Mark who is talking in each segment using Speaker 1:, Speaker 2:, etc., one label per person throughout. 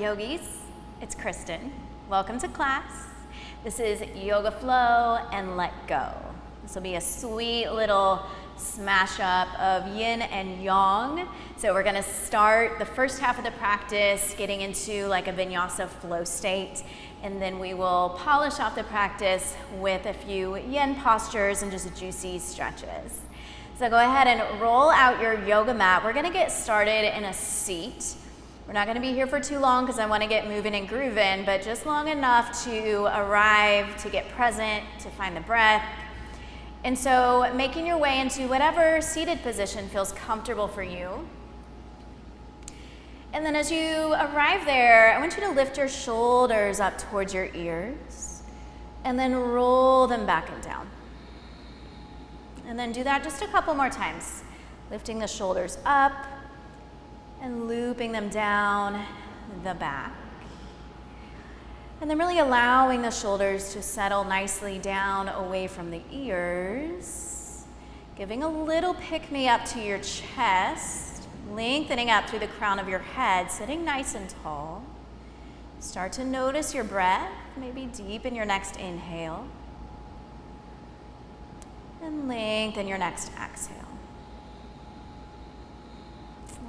Speaker 1: yogis, it's Kristen. Welcome to class. This is Yoga Flow and Let Go. This will be a sweet little smash up of yin and yang. So we're gonna start the first half of the practice getting into like a Vinyasa flow state, and then we will polish off the practice with a few yin postures and just juicy stretches. So go ahead and roll out your yoga mat. We're gonna get started in a seat. We're not gonna be here for too long because I wanna get moving and grooving, but just long enough to arrive, to get present, to find the breath. And so making your way into whatever seated position feels comfortable for you. And then as you arrive there, I want you to lift your shoulders up towards your ears and then roll them back and down. And then do that just a couple more times, lifting the shoulders up and looping them down the back. And then really allowing the shoulders to settle nicely down away from the ears. Giving a little pick-me-up to your chest, lengthening up through the crown of your head, sitting nice and tall. Start to notice your breath, maybe deepen your next inhale. And lengthen your next exhale.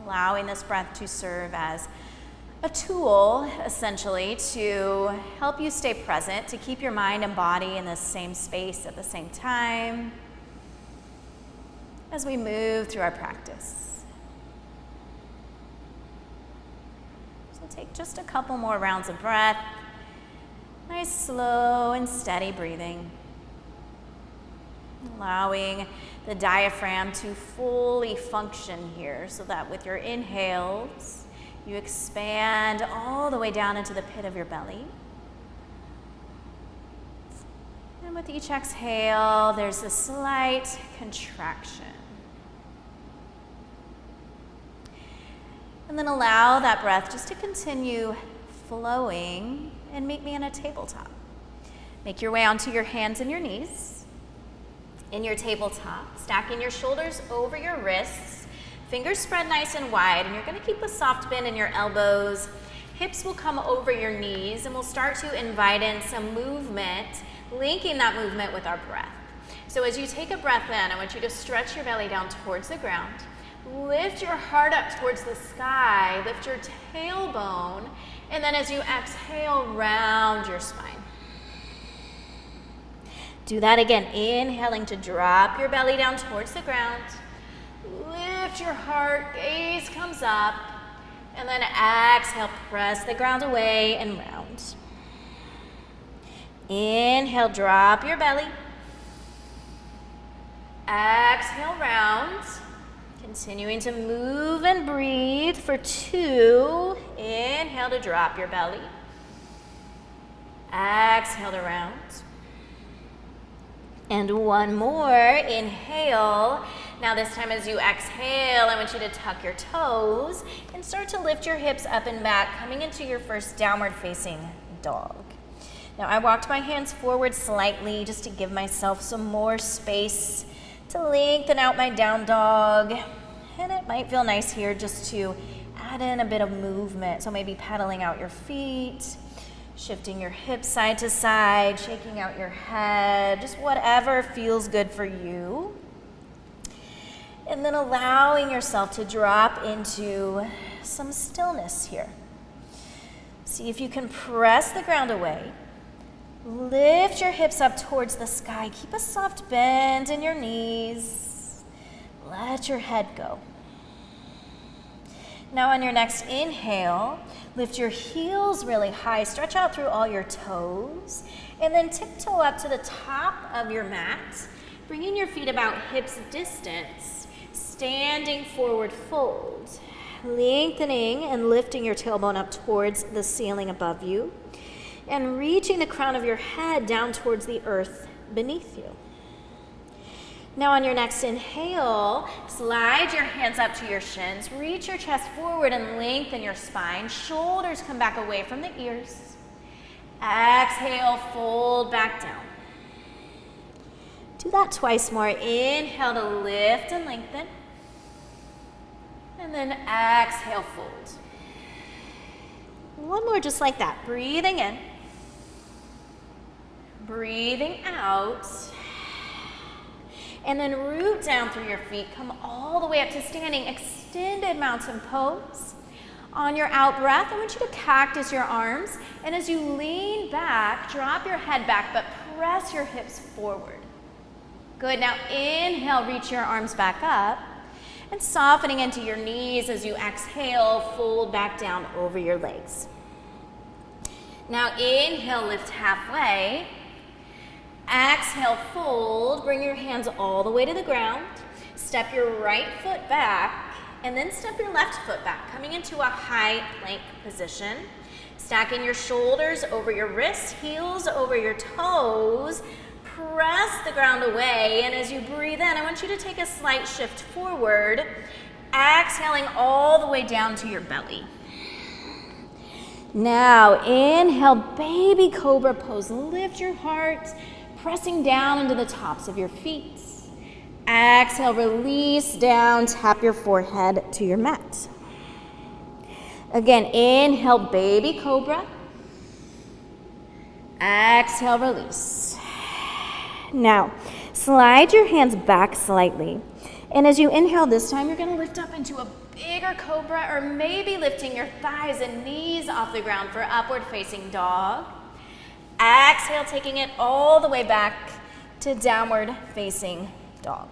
Speaker 1: Allowing this breath to serve as a tool, essentially, to help you stay present, to keep your mind and body in the same space at the same time as we move through our practice. So take just a couple more rounds of breath. Nice, slow, and steady breathing. Allowing the diaphragm to fully function here so that with your inhales, you expand all the way down into the pit of your belly. And with each exhale, there's a slight contraction. And then allow that breath just to continue flowing and meet me in a tabletop. Make your way onto your hands and your knees. In your tabletop, stacking your shoulders over your wrists, fingers spread nice and wide, and you're gonna keep a soft bend in your elbows. Hips will come over your knees, and we'll start to invite in some movement, linking that movement with our breath. So as you take a breath in, I want you to stretch your belly down towards the ground, lift your heart up towards the sky, lift your tailbone, and then as you exhale, round your spine. Do that again, inhaling to drop your belly down towards the ground. Lift your heart, gaze comes up, and then exhale, press the ground away and round. Inhale, drop your belly. Exhale, round. Continuing to move and breathe for 2. Inhale to drop your belly. Exhale to round. And one more, inhale. Now this time as you exhale, I want you to tuck your toes and start to lift your hips up and back, coming into your first downward facing dog. Now I walked my hands forward slightly just to give myself some more space to lengthen out my down dog. And it might feel nice here just to add in a bit of movement. So maybe pedaling out your feet, shifting your hips side to side, shaking out your head, just whatever feels good for you. And then allowing yourself to drop into some stillness here. See if you can press the ground away. Lift your hips up towards the sky. Keep a soft bend in your knees. Let your head go. Now on your next inhale, lift your heels really high, stretch out through all your toes, and then tiptoe up to the top of your mat, bringing your feet about hips distance, standing forward fold, lengthening and lifting your tailbone up towards the ceiling above you, and reaching the crown of your head down towards the earth beneath you. Now on your next inhale, slide your hands up to your shins, reach your chest forward and lengthen your spine. Shoulders come back away from the ears. Exhale, fold back down. Do that twice more. Inhale to lift and lengthen. And then exhale, fold. One more just like that. Breathing in. Breathing out. And then root down through your feet. Come all the way up to standing extended mountain pose. On your out breath, I want you to cactus your arms. And as you lean back, drop your head back, but press your hips forward. Good. Now inhale, reach your arms back up. And softening into your knees as you exhale, fold back down over your legs. Now inhale, lift halfway. Exhale, fold. Bring your hands all the way to the ground. Step your right foot back, and then step your left foot back, coming into a high plank position. Stacking your shoulders over your wrists, heels over your toes. Press the ground away, and as you breathe in, I want you to take a slight shift forward, exhaling all the way down to your belly. Now, inhale, baby cobra pose. Lift your heart, pressing down into the tops of your feet. Exhale, release down, tap your forehead to your mat. Again, inhale, baby cobra. Exhale, release. Now, slide your hands back slightly. And as you inhale this time, you're going to lift up into a bigger cobra, or maybe lifting your thighs and knees off the ground for upward facing dog. Exhale, taking it all the way back to downward facing dog.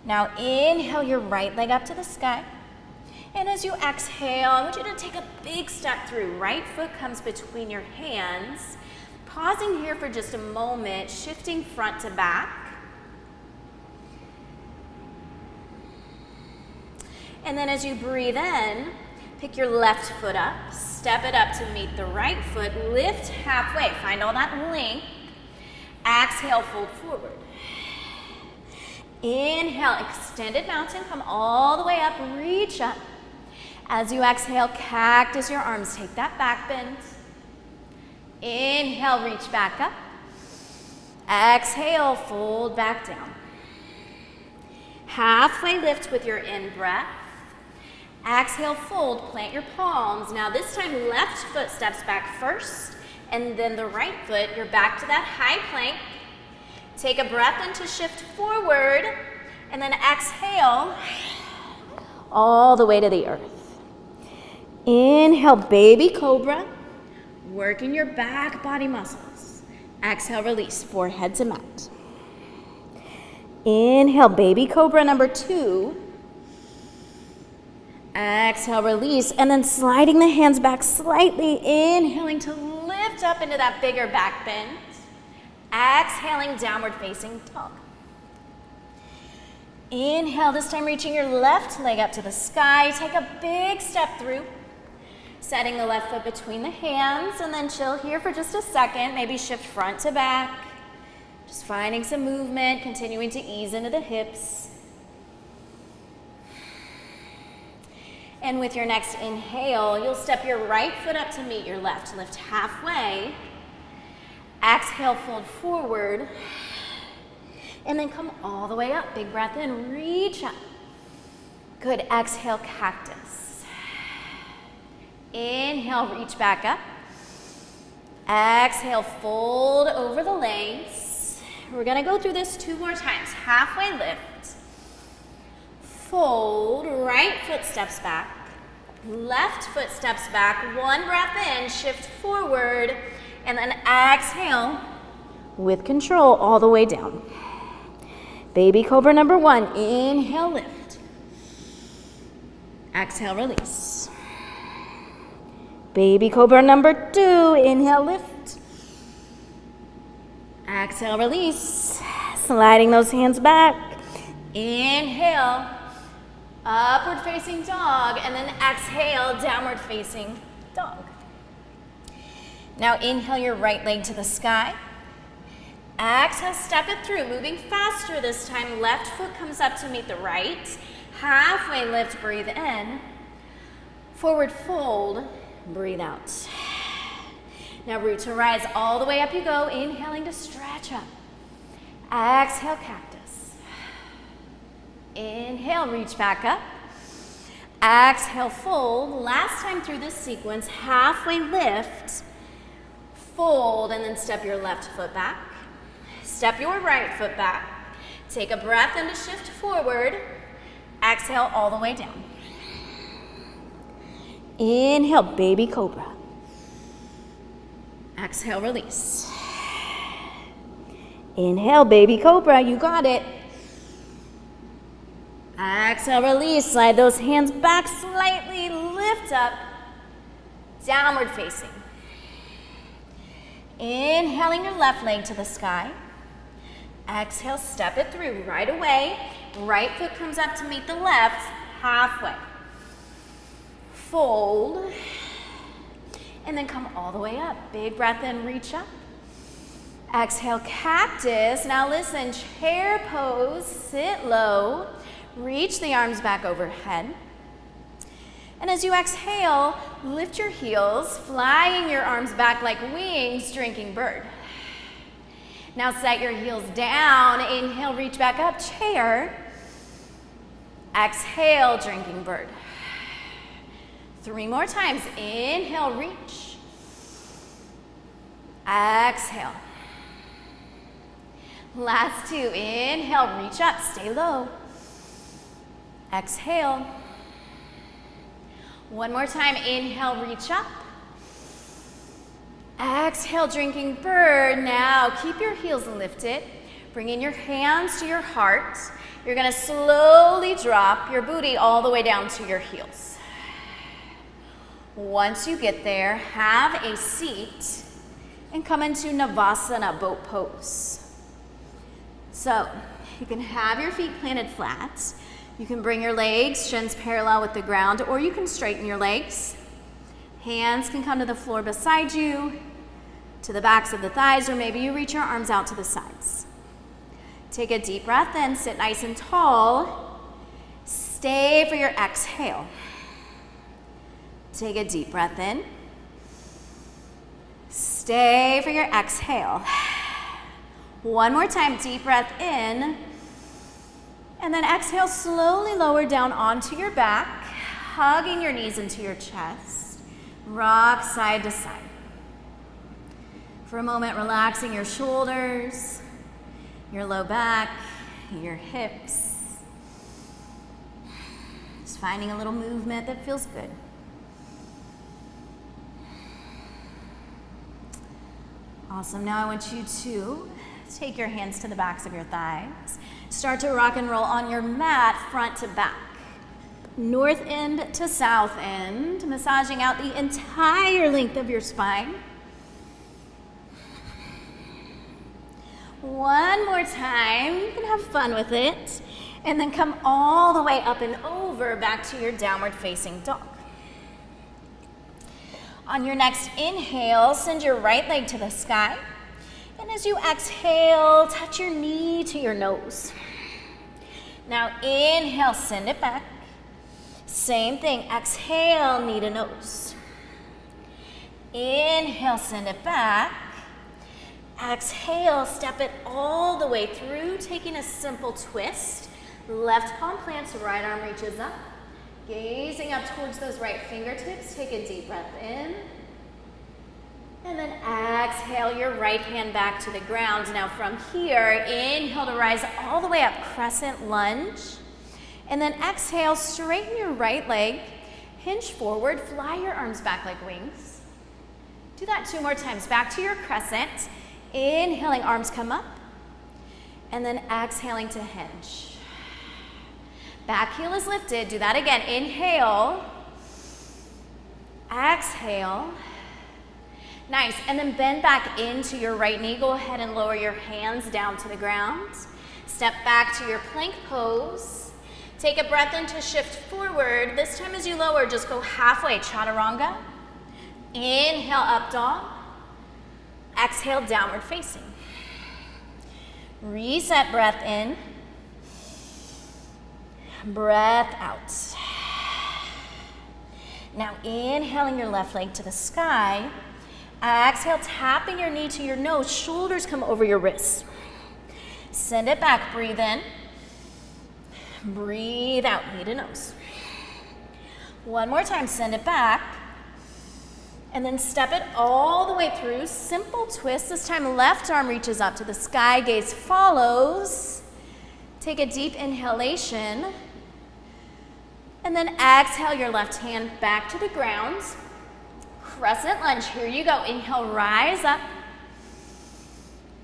Speaker 1: Now inhale your right leg up to the sky. And as you exhale, I want you to take a big step through. Right foot comes between your hands. Pausing here for just a moment, shifting front to back. And then as you breathe in, pick your left foot up, step it up to meet the right foot, lift halfway, find all that length. Exhale, fold forward. Inhale, extended mountain, come all the way up, reach up. As you exhale, cactus your arms, take that back bend. Inhale, reach back up. Exhale, fold back down. Halfway lift with your in-breath. Exhale, fold, plant your palms. Now this time, left foot steps back first, and then the right foot, you're back to that high plank. Take a breath in to shift forward, and then exhale all the way to the earth. Inhale, baby cobra. Working your back body muscles. Exhale, release, forehead to mat. Inhale, baby cobra number 2. Exhale, release, and then sliding the hands back slightly, inhaling to lift up into that bigger back bend. Exhaling, downward facing dog. Inhale, this time reaching your left leg up to the sky. Take a big step through. Setting the left foot between the hands, and then chill here for just a second. Maybe shift front to back. Just finding some movement, continuing to ease into the hips. And with your next inhale, you'll step your right foot up to meet your left. Lift halfway. Exhale, fold forward. And then come all the way up. Big breath in, reach up. Good, exhale, cactus. Inhale, reach back up. Exhale, fold over the legs. We're gonna go through this 2 more times. Halfway lift. Fold, right foot steps back. Left foot steps back. 1 breath in, shift forward, and then exhale with control all the way down. Baby cobra number 1, inhale, lift. Exhale, release. Baby cobra number 2, inhale, lift. Exhale, release. Sliding those hands back. Inhale, upward facing dog, and then exhale, downward facing dog. Now inhale your right leg to the sky. Exhale, step it through, moving faster this time. Left foot comes up to meet the right. Halfway lift, breathe in. Forward fold, breathe out. Now root to rise, all the way up you go. Inhaling to stretch up. Exhale, cactus. Inhale, reach back up. Exhale, fold. Last time through this sequence, halfway lift, fold, and then step your left foot back. Step your right foot back. Take a breath in to shift forward. Exhale all the way down. Inhale, baby cobra. Exhale, release. Inhale, baby cobra, you got it. Exhale, release. Slide those hands back slightly, lift up, downward facing. Inhaling your left leg to the sky. Exhale, step it through right away. Right foot comes up to meet the left, halfway. Fold, and then come all the way up. Big breath in, reach up. Exhale, cactus. Now listen, chair pose, sit low, reach the arms back overhead. And as you exhale, lift your heels, flying your arms back like wings, drinking bird. Now set your heels down, inhale, reach back up, chair. Exhale, drinking bird. 3 more times, inhale, reach. Exhale. Last 2, inhale, reach up, stay low. Exhale. 1 more time, inhale, reach up. Exhale, drinking bird. Now keep your heels lifted. Bring in your hands to your heart. You're gonna slowly drop your booty all the way down to your heels. Once you get there, have a seat and come into Navasana, boat pose. So you can have your feet planted flat. You can bring your legs, shins parallel with the ground, or you can straighten your legs. Hands can come to the floor beside you, to the backs of the thighs, or maybe you reach your arms out to the sides. Take a deep breath in, sit nice and tall. Stay for your exhale. Take a deep breath in. Stay for your exhale. 1 more time, deep breath in. And then exhale, slowly lower down onto your back, hugging your knees into your chest. Rock side to side. For a moment, relaxing your shoulders, your low back, your hips. Just finding a little movement that feels good. Awesome. Now I want you to take your hands to the backs of your thighs. Start to rock and roll on your mat, front to back. North end to south end, massaging out the entire length of your spine. 1 more time, you can have fun with it. And then come all the way up and over back to your downward facing dog. On your next inhale, send your right leg to the sky. And as you exhale, touch your knee to your nose. Now inhale, send it back. Same thing, exhale, knee to nose. Inhale, send it back. Exhale, step it all the way through, taking a simple twist. Left palm plants, right arm reaches up. Gazing up towards those right fingertips, take a deep breath in. And then exhale your right hand back to the ground. Now from here, inhale to rise all the way up, crescent lunge. And then exhale, straighten your right leg, hinge forward, fly your arms back like wings. Do that 2 more times, back to your crescent. Inhaling, arms come up. And then exhaling to hinge. Back heel is lifted. Do that again. Inhale. Exhale. Nice. And then bend back into your right knee. Go ahead and lower your hands down to the ground. Step back to your plank pose. Take a breath in to shift forward. This time as you lower, just go halfway. Chaturanga. Inhale, up dog. Exhale, downward facing. Reset, breath in. Breath out. Now inhaling your left leg to the sky. Exhale, tapping your knee to your nose. Shoulders come over your wrists. Send it back, breathe in. Breathe out, knee to nose. One more time, send it back. And then step it all the way through. Simple twist. This time left arm reaches up to the sky, gaze follows. Take a deep inhalation. And then exhale your left hand back to the ground. Crescent lunge, here you go. Inhale, rise up.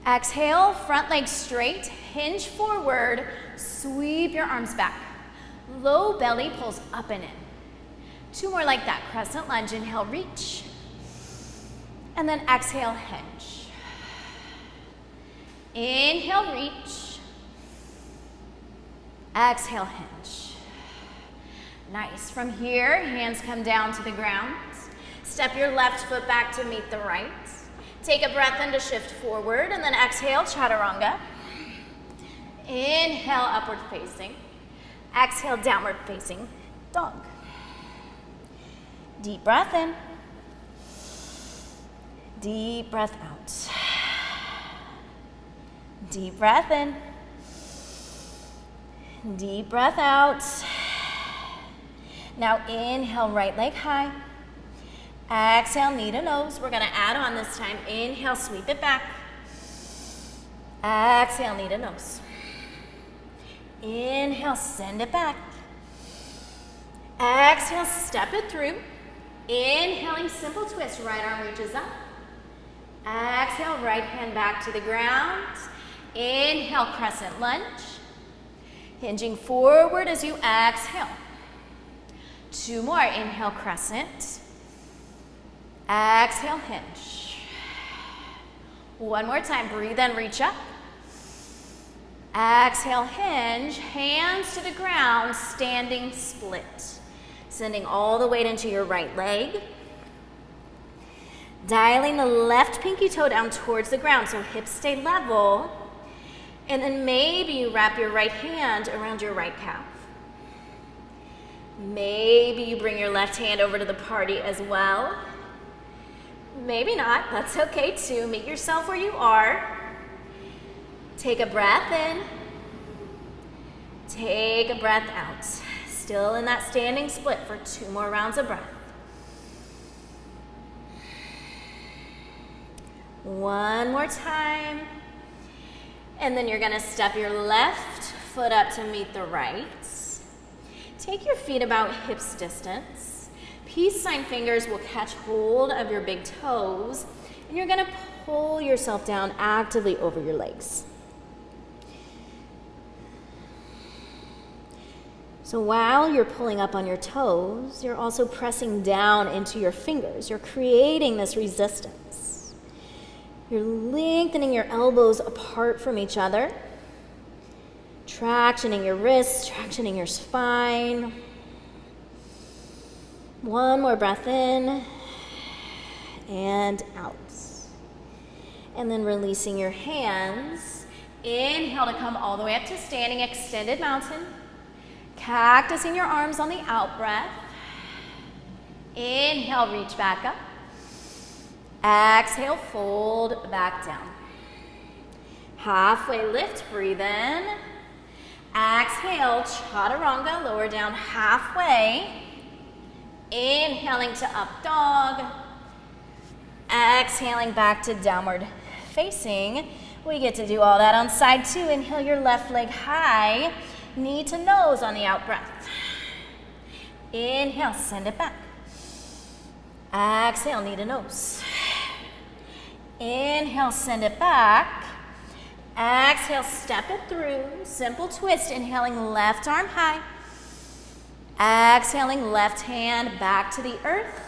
Speaker 1: Exhale, front leg straight, hinge forward, sweep your arms back. Low belly pulls up and in. Two more like that, crescent lunge, inhale, reach. And then exhale, hinge. Inhale, reach. Exhale, hinge. Nice. From here, hands come down to the ground. Step your left foot back to meet the right. Take a breath in to shift forward, and then exhale, chaturanga. Inhale, upward facing. Exhale, downward facing dog. Deep breath in. Deep breath out. Deep breath in. Deep breath out. Now inhale, right leg high. Exhale, knee to nose. We're gonna add on this time. Inhale, sweep it back. Exhale, knee to nose. Inhale, send it back. Exhale, step it through. Inhaling, simple twist, right arm reaches up. Exhale, right hand back to the ground. Inhale, crescent lunge. Hinging forward as you exhale. Two more, inhale, crescent. Exhale, hinge. One more time, breathe in, reach up. Exhale, hinge, hands to the ground, standing split. Sending all the weight into your right leg. Dialing the left pinky toe down towards the ground so hips stay level. And then maybe you wrap your right hand around your right calf. Maybe you bring your left hand over to the party as well. Maybe not, that's okay too. Meet yourself where you are. Take a breath in. Take a breath out. Still in that standing split for 2 more rounds of breath. One more time. And then you're gonna step your left foot up to meet the right. Take your feet about hips distance. Peace sign fingers will catch hold of your big toes, and you're gonna pull yourself down actively over your legs. So while you're pulling up on your toes, you're also pressing down into your fingers. You're creating this resistance. You're lengthening your elbows apart from each other, tractioning your wrists, tractioning your spine. One more breath in and out. And then releasing your hands. Inhale to come all the way up to standing extended mountain. Cactusing your arms on the out breath. Inhale, reach back up. Exhale, fold back down. Halfway lift, breathe in. Exhale, chaturanga, lower down halfway. Inhaling to up dog. Exhaling back to downward facing. We get to do all that on side 2. Inhale your left leg high. Knee to nose on the out breath. Inhale, send it back. Exhale, knee to nose. Inhale, send it back. Exhale, step it through. Simple twist, inhaling left arm high. Exhaling left hand back to the earth.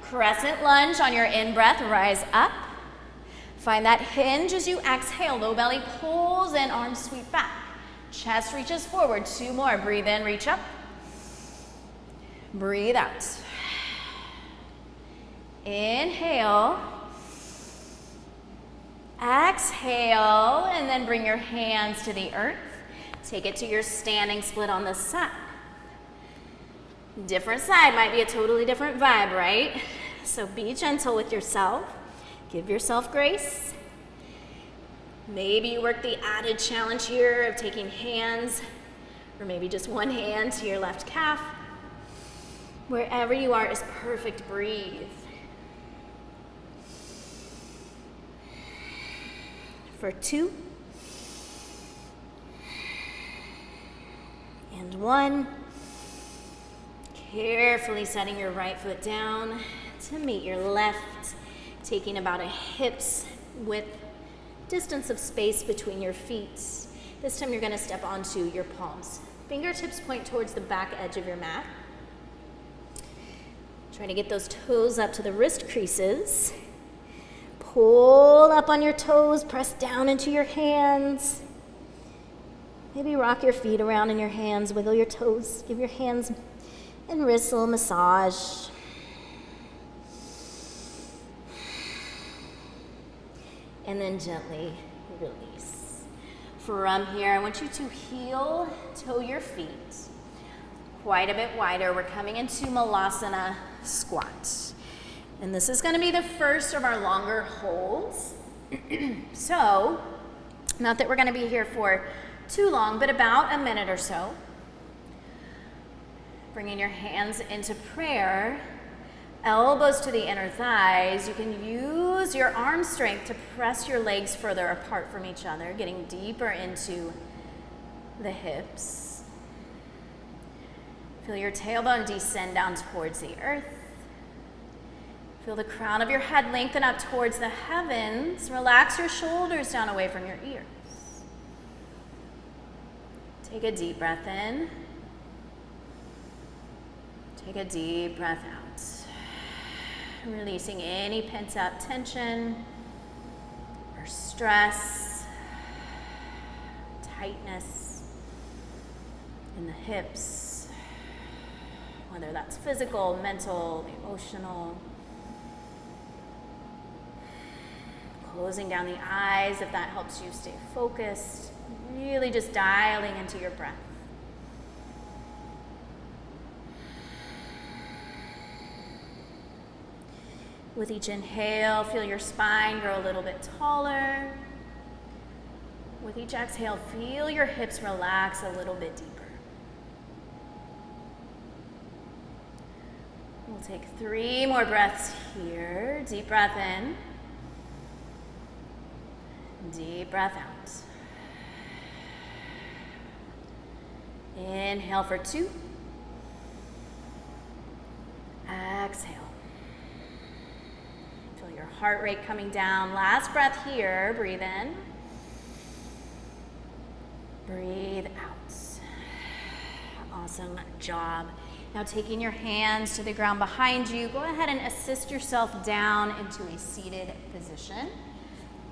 Speaker 1: Crescent lunge on your in-breath, rise up. Find that hinge as you exhale. Low belly pulls in, arms sweep back. Chest reaches forward. 2 more. Breathe in, reach up. Breathe out. Inhale. Exhale, and then bring your hands to the earth. Take it to your standing split on this side. Different side might be a totally different vibe, right? So be gentle with yourself. Give yourself grace. Maybe you work the added challenge here of taking hands, or maybe just one hand to your left calf. Wherever you are is perfect. Breathe. For 2. And 1. Carefully setting your right foot down to meet your left, taking about a hip's width distance of space between your feet. This time you're going to step onto your palms. Fingertips point towards the back edge of your mat. Try to get those toes up to the wrist creases. Pull up on your toes, press down into your hands. Maybe rock your feet around in your hands, wiggle your toes, give your hands and wrists a little massage. And then gently release. From here, I want you to heel toe your feet quite a bit wider. We're coming into Malasana squat. And this is going to be the first of our longer holds. So, not that we're going to be here for too long, but about a minute or so. Bringing your hands into prayer, elbows to the inner thighs. You can use your arm strength to press your legs further apart from each other, getting deeper into the hips. Feel your tailbone descend down towards the earth. Feel the crown of your head lengthen up towards the heavens. Relax your shoulders down away from your ears. Take a deep breath in. Take a deep breath out. Releasing any pent-up tension or stress, tightness in the hips, whether that's physical, mental, emotional. Closing down the eyes if that helps you stay focused. Really just dialing into your breath. With each inhale, feel your spine grow a little bit taller. With each exhale, feel your hips relax a little bit deeper. We'll take 3 more breaths here. Deep breath in. Deep breath out. Inhale for 2. Exhale. Feel your heart rate coming down. Last breath here. Breathe in. Breathe out. Awesome job. Now taking your hands to the ground behind you, go ahead and assist yourself down into a seated position.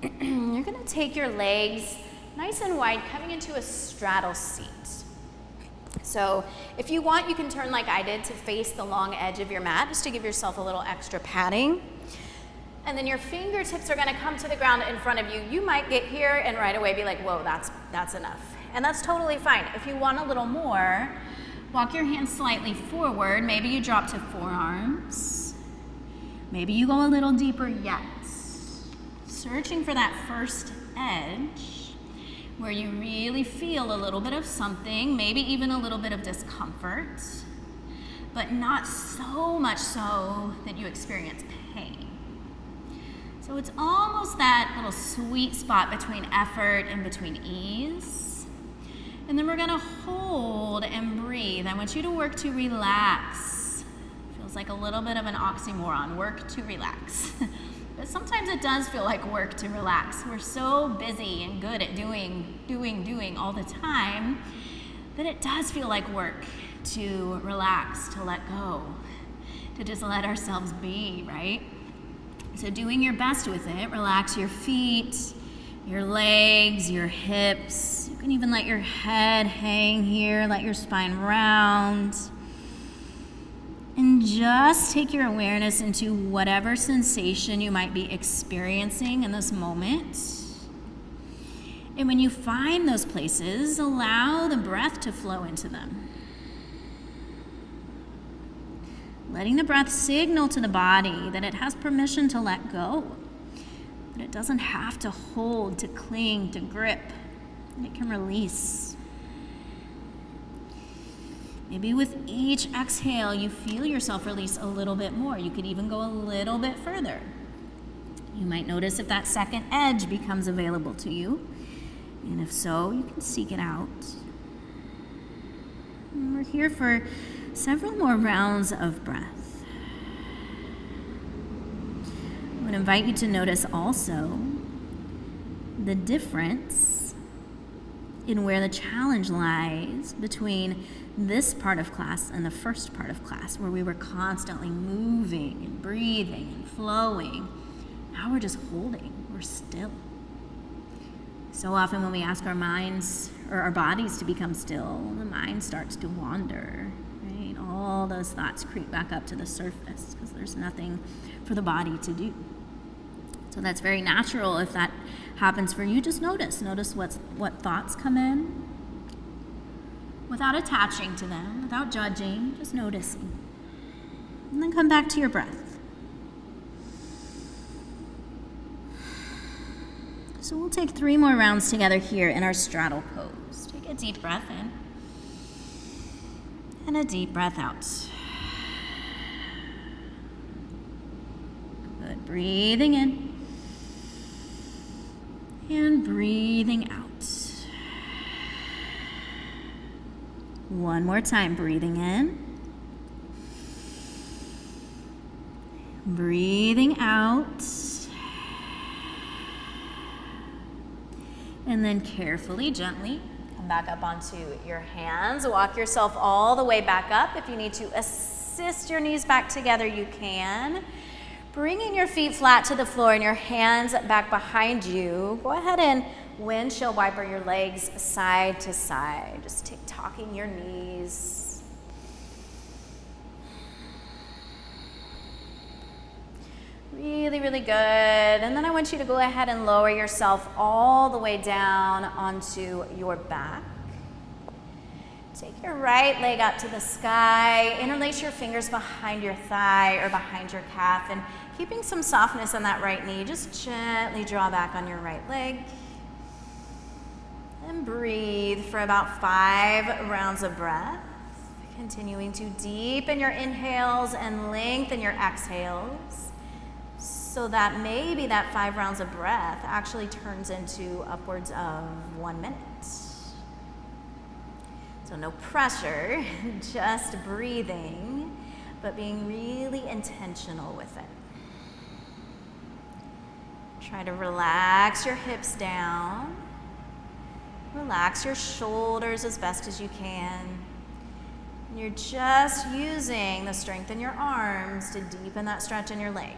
Speaker 1: You're going to take your legs nice and wide, coming into a straddle seat. So if you want, you can turn like I did to face the long edge of your mat, just to give yourself a little extra padding. And then your fingertips are going to come to the ground in front of you. You might get here and right away be like, whoa, that's enough. And that's totally fine. If you want a little more, walk your hands slightly forward. Maybe you drop to forearms. Maybe you go a little deeper yet. Searching for that first edge where you really feel a little bit of something, maybe even a little bit of discomfort, but not so much so that you experience pain. So it's almost that little sweet spot between effort and between ease. And then we're gonna hold and breathe. I want you to work to relax. Feels like a little bit of an oxymoron, work to relax. But sometimes it does feel like work to relax. We're so busy and good at doing all the time that it does feel like work to relax, to let go, to just let ourselves be, right? So doing your best with it, relax your feet, your legs, your hips. You can even let your head hang here, let your spine round. And just take your awareness into whatever sensation you might be experiencing in this moment. And when you find those places, allow the breath to flow into them. Letting the breath signal to the body that it has permission to let go, that it doesn't have to hold, to cling, to grip, and it can release. Maybe with each exhale, you feel yourself release a little bit more. You could even go a little bit further. You might notice if that second edge becomes available to you. And if so, you can seek it out. And we're here for several more rounds of breath. I would invite you to notice also the difference in where the challenge lies between this part of class and the first part of class, where we were constantly moving and breathing and flowing. Now we're just holding, we're still. So often when we ask our minds or our bodies to become still, the mind starts to wander, right? All those thoughts creep back up to the surface because there's nothing for the body to do. So that's very natural. If that happens for you, just notice what thoughts come in without attaching to them, without judging, just noticing. And then come back to your breath. So we'll take 3 more rounds together here in our straddle pose. Take a deep breath in and a deep breath out. Good. Breathing in and breathing out. One more time, breathing in, breathing out, and then carefully, gently, come back up onto your hands. Walk yourself all the way back up. If you need to assist your knees back together, you can. Bringing your feet flat to the floor and your hands back behind you, go ahead and windshield wiper your legs side to side. Just tucking your knees. Really, really good. And then I want you to go ahead and lower yourself all the way down onto your back. Take your right leg up to the sky. Interlace your fingers behind your thigh or behind your calf. And keeping some softness on that right knee, just gently draw back on your right leg. And breathe for about 5 rounds of breath. Continuing to deepen your inhales and lengthen your exhales, so that maybe that 5 rounds of breath actually turns into upwards of 1 minute. So no pressure, just breathing, but being really intentional with it. Try to relax your hips down. Relax your shoulders as best as you can. And you're just using the strength in your arms to deepen that stretch in your leg.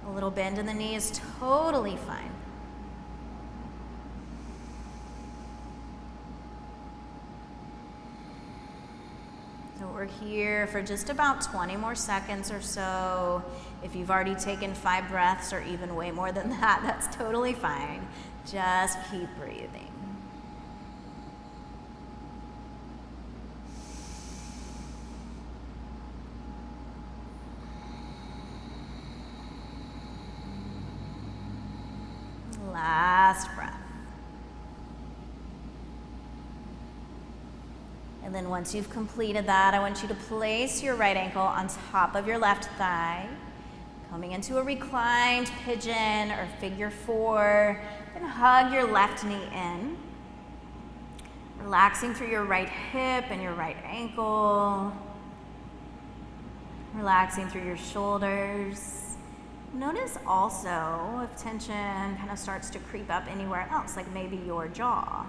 Speaker 1: A little bend in the knee is totally fine. So we're here for just about 20 more seconds or so. If you've already taken 5 breaths or even way more than that, that's totally fine. Just keep breathing. Last breath. And then once you've completed that, I want you to place your right ankle on top of your left thigh, coming into a reclined pigeon or figure 4, and hug your left knee in, relaxing through your right hip and your right ankle, relaxing through your shoulders. Notice also if tension kind of starts to creep up anywhere else, like maybe your jaw,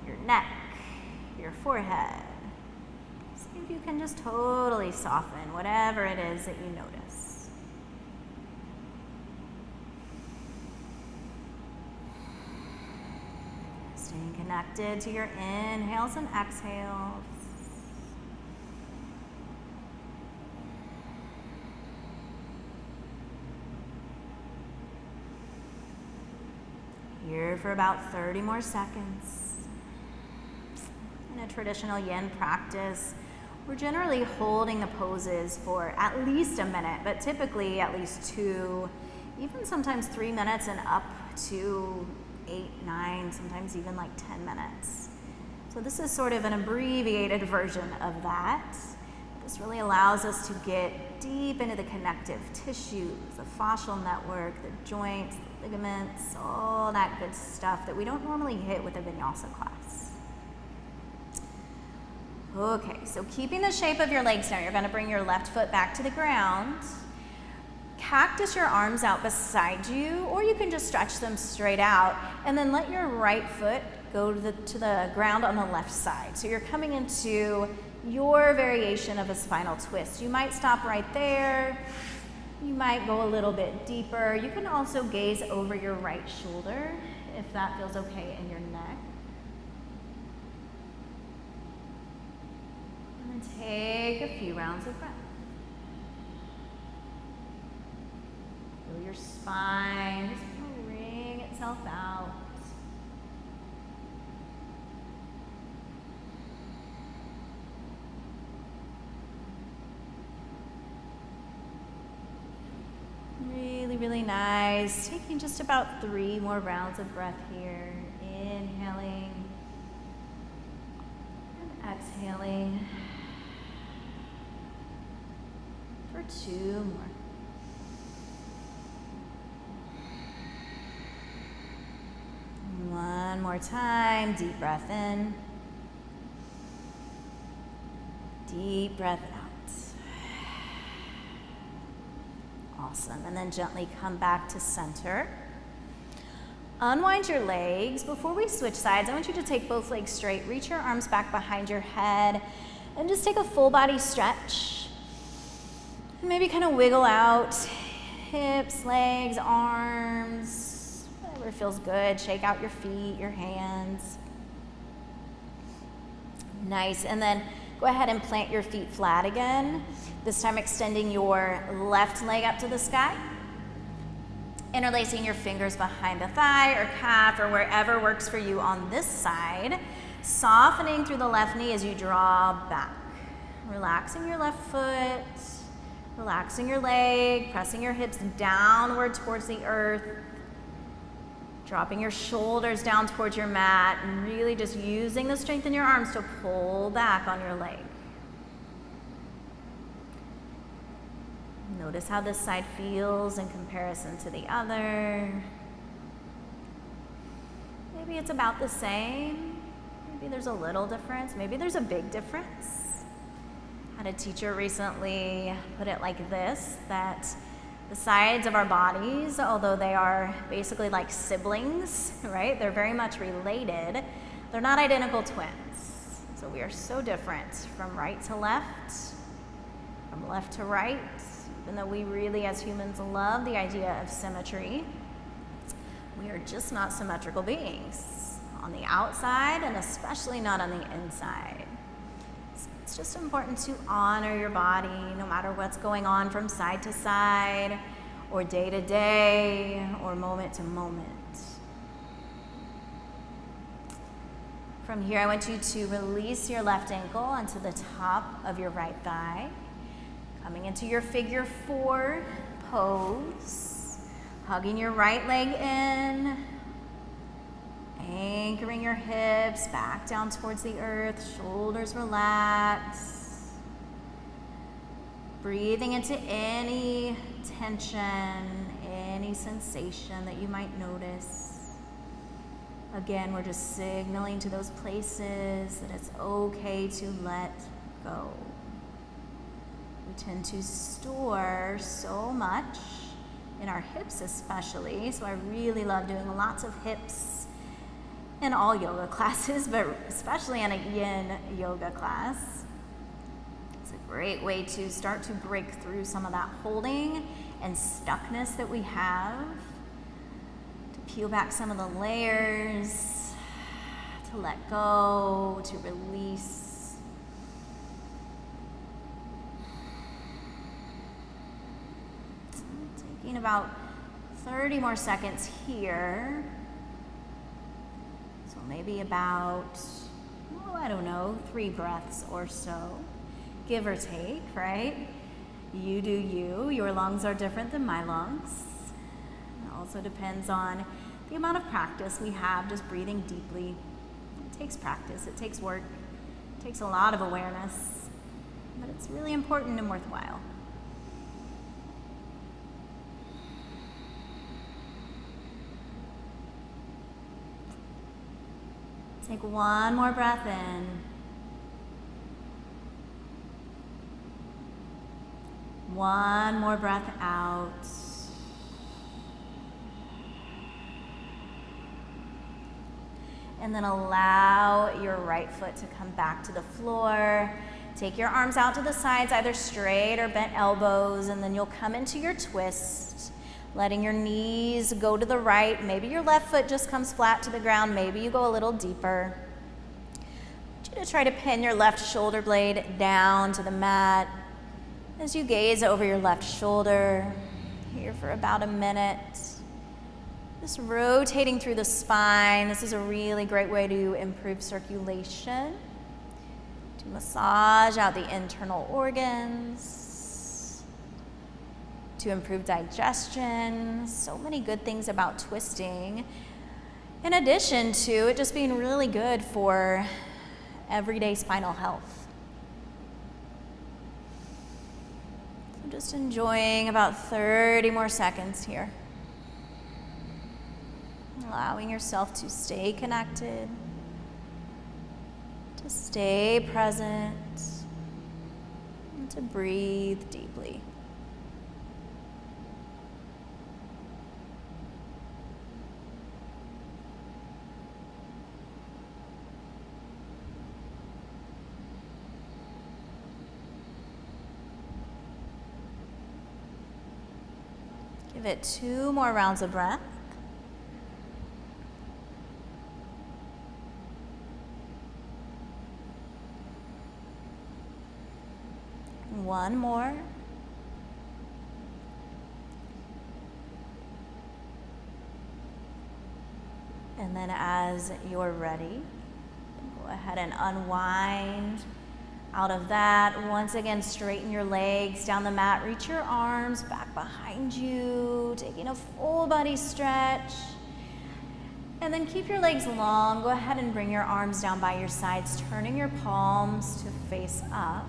Speaker 1: your neck, your forehead. See if you can just totally soften whatever it is that you notice. Staying connected to your inhales and exhales. Here for about 30 more seconds. In a traditional yin practice, we're generally holding the poses for at least a minute, but typically at least 2, even sometimes 3 minutes and up to 8, 9, sometimes even like 10 minutes. So this is sort of an abbreviated version of that. This really allows us to get deep into the connective tissues, the fascial network, the joints, the ligaments, all that good stuff that we don't normally hit with a Vinyasa class. Okay, so keeping the shape of your legs now, you're going to bring your left foot back to the ground. Cactus your arms out beside you, or you can just stretch them straight out, and then let your right foot go to the ground on the left side. So you're coming into your variation of a spinal twist. You might stop right there. You might go a little bit deeper. You can also gaze over your right shoulder if that feels okay in your neck. And then take a few rounds of breath. Feel your spine just kind of wring itself out. Really, really nice. Taking just about 3 more rounds of breath here. Inhaling and exhaling for 2 more. One more time. Deep breath in. Deep breath out. Awesome. And then gently come back to center. Unwind your legs. Before we switch sides, I want you to take both legs straight. Reach your arms back behind your head and just take a full body stretch. Maybe kind of wiggle out hips, legs, arms, whatever feels good. Shake out your feet, your hands. Nice. And then go ahead and plant your feet flat again. This time extending your left leg up to the sky. Interlacing your fingers behind the thigh or calf or wherever works for you on this side. Softening through the left knee as you draw back. Relaxing your left foot. Relaxing your leg. Pressing your hips downward towards the earth. Dropping your shoulders down towards your mat and really just using the strength in your arms to pull back on your leg. Notice how this side feels in comparison to the other. Maybe it's about the same. Maybe there's a little difference. Maybe there's a big difference. I had a teacher recently put it like this, that the sides of our bodies, although they are basically like siblings, right? They're very much related. They're not identical twins. So we are so different from right to left, from left to right, even though we really as humans love the idea of symmetry. We are just not symmetrical beings on the outside and especially not on the inside. It's just important to honor your body no matter what's going on from side to side or day to day or moment to moment. From here, I want you to release your left ankle onto the top of your right thigh. Coming into your figure 4 pose. Hugging your right leg in. Anchoring your hips back down towards the earth, shoulders relax. Breathing into any tension, any sensation that you might notice. Again, we're just signaling to those places that it's okay to let go. We tend to store so much in our hips especially, so I really love doing lots of hips in all yoga classes, but especially in a yin yoga class. It's a great way to start to break through some of that holding and stuckness that we have, to peel back some of the layers, to let go, to release. Taking about 30 more seconds here. So maybe about, I don't know, 3 breaths or so, give or take, right? You do you. Your lungs are different than my lungs. It also depends on the amount of practice we have just breathing deeply, takes practice, it takes work, it takes a lot of awareness, but it's really important and worthwhile. Take one more breath in. One more breath out. And then allow your right foot to come back to the floor. Take your arms out to the sides, either straight or bent elbows, and then you'll come into your twist, letting your knees go to the right. Maybe your left foot just comes flat to the ground. Maybe you go a little deeper. I want you to try to pin your left shoulder blade down to the mat as you gaze over your left shoulder here for about a minute. Just rotating through the spine. This is a really great way to improve circulation, to massage out the internal organs, to improve digestion. So many good things about twisting, in addition to it just being really good for everyday spinal health. So just enjoying about 30 more seconds here. Allowing yourself to stay connected, to stay present, and to breathe deeply. Give it 2 more rounds of breath. One more. And then as you're ready, go ahead and unwind out of that. Once again, straighten your legs down the mat. Reach your arms back behind you, taking a full body stretch. And then keep your legs long. Go ahead and bring your arms down by your sides, turning your palms to face up.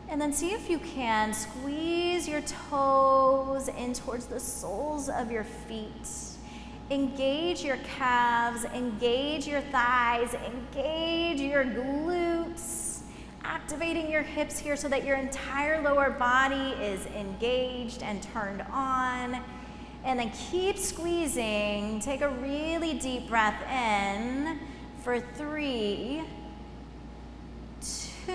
Speaker 1: And then see if you can squeeze your toes in towards the soles of your feet. Engage your calves, engage your thighs, engage your glutes, activating your hips here so that your entire lower body is engaged and turned on. And then keep squeezing. Take a really deep breath in for 3, 2,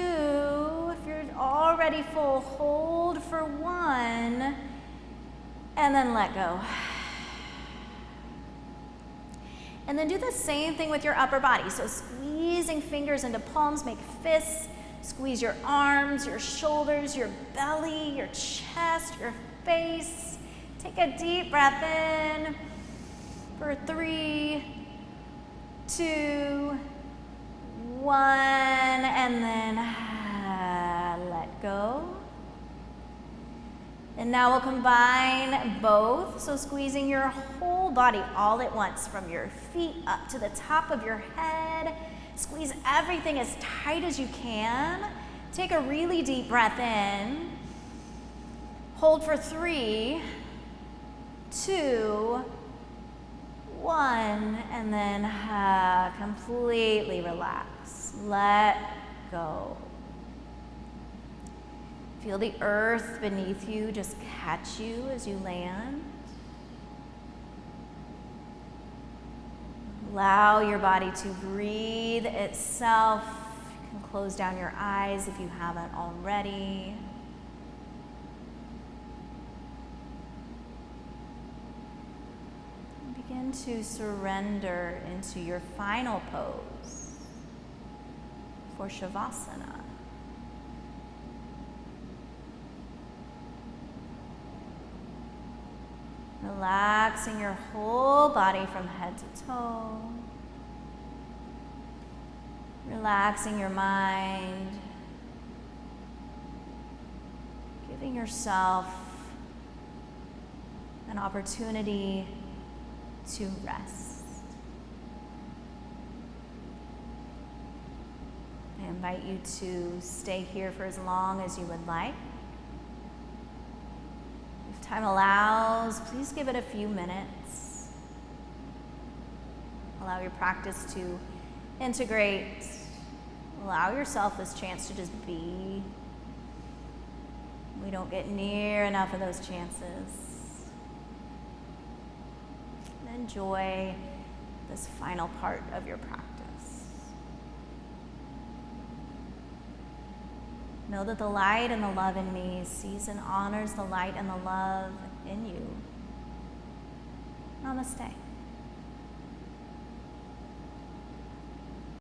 Speaker 1: if you're already full, hold for 1, and then let go. And then do the same thing with your upper body. So squeezing fingers into palms, make fists, squeeze your arms, your shoulders, your belly, your chest, your face. Take a deep breath in for 3, 2, 1, and then let go. And now we'll combine both. So squeezing your whole body all at once, from your feet up to the top of your head. Squeeze everything as tight as you can. Take a really deep breath in. Hold for 3, 2, 1, and then completely relax. Let go. Feel the earth beneath you just catch you as you land. Allow your body to breathe itself. You can close down your eyes if you haven't already. Begin to surrender into your final pose for Shavasana. Relaxing your whole body from head to toe. Relaxing your mind. Giving yourself an opportunity to rest. invite you to stay here for as long as you would like. If time allows, please give it a few minutes. Allow your practice to integrate. Allow yourself this chance to just be. We don't get near enough of those chances. And enjoy this final part of your practice. Know that the light and the love in me sees and honors the light and the love in you. Namaste.